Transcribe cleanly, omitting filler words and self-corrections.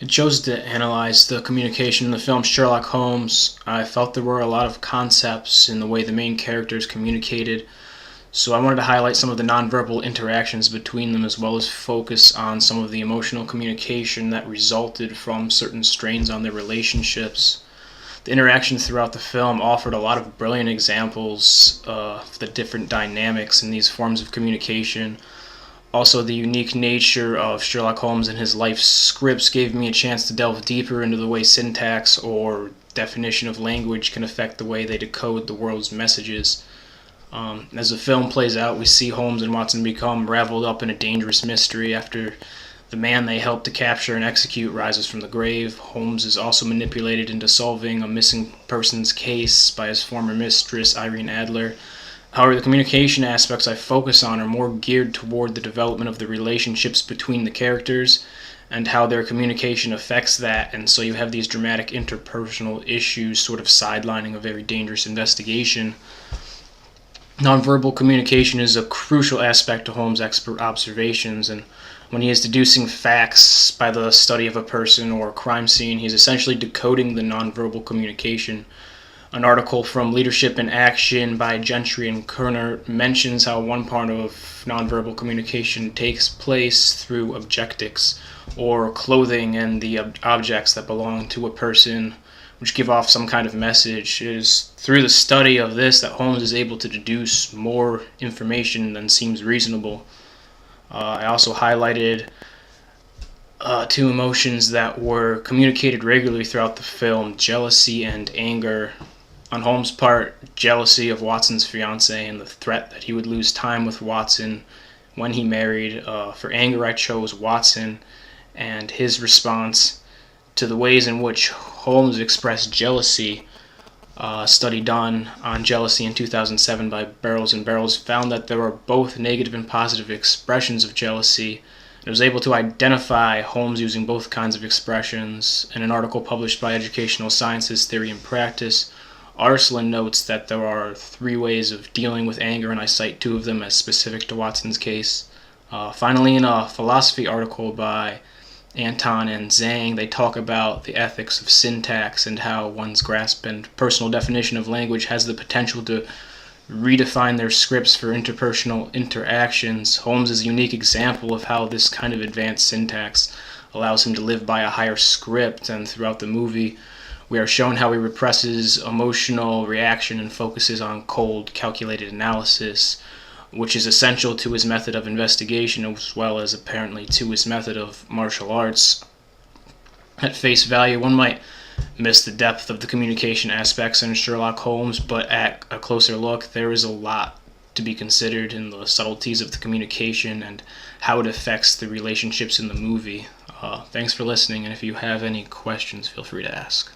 I chose to analyze the communication in the film Sherlock Holmes. I felt there were a lot of concepts in the way the main characters communicated, so I wanted to highlight some of the nonverbal interactions between them as well as focus on some of the emotional communication that resulted from certain strains on their relationships. The interactions throughout the film offered a lot of brilliant examples of the different dynamics in these forms of communication. Also, the unique nature of Sherlock Holmes and his life scripts gave me a chance to delve deeper into the way syntax or definition of language can affect the way they decode the world's messages. As the film plays out, we see Holmes and Watson become raveled up in a dangerous mystery after the man they helped to capture and execute rises from the grave. Holmes is also manipulated into solving a missing persons case by his former mistress, Irene Adler. However, the communication aspects I focus on are more geared toward the development of the relationships between the characters and how their communication affects that, and so you have these dramatic interpersonal issues sort of sidelining a very dangerous investigation. Nonverbal communication is a crucial aspect to Holmes' expert observations, and when he is deducing facts by the study of a person or a crime scene, he's essentially decoding the nonverbal communication. An article from Leadership in Action by Gentry and Kerner mentions how one part of nonverbal communication takes place through objectics, or clothing and the objects that belong to a person, which give off some kind of message. It is through the study of this that Holmes is able to deduce more information than seems reasonable. I also highlighted two emotions that were communicated regularly throughout the film: jealousy and anger. On Holmes' part, jealousy of Watson's fiancée and the threat that he would lose time with Watson when he married. For anger, I chose Watson and his response to the ways in which Holmes expressed jealousy. A study done on jealousy in 2007 by Barrels and Barrels found that there are both negative and positive expressions of jealousy. It was able to identify Holmes using both kinds of expressions. In an article published by Educational Sciences Theory and Practice, Arslan notes that there are three ways of dealing with anger, and I cite two of them as specific to Watson's case. Finally, in a philosophy article by Anton and Zhang, they talk about the ethics of syntax and how one's grasp and personal definition of language has the potential to redefine their scripts for interpersonal interactions. Holmes is a unique example of how this kind of advanced syntax allows him to live by a higher script, and throughout the movie, we are shown how he represses emotional reaction and focuses on cold, calculated analysis, which is essential to his method of investigation as well as apparently to his method of martial arts. At face value, one might miss the depth of the communication aspects in Sherlock Holmes, but at a closer look, there is a lot to be considered in the subtleties of the communication and how it affects the relationships in the movie. Thanks for listening, and if you have any questions, feel free to ask.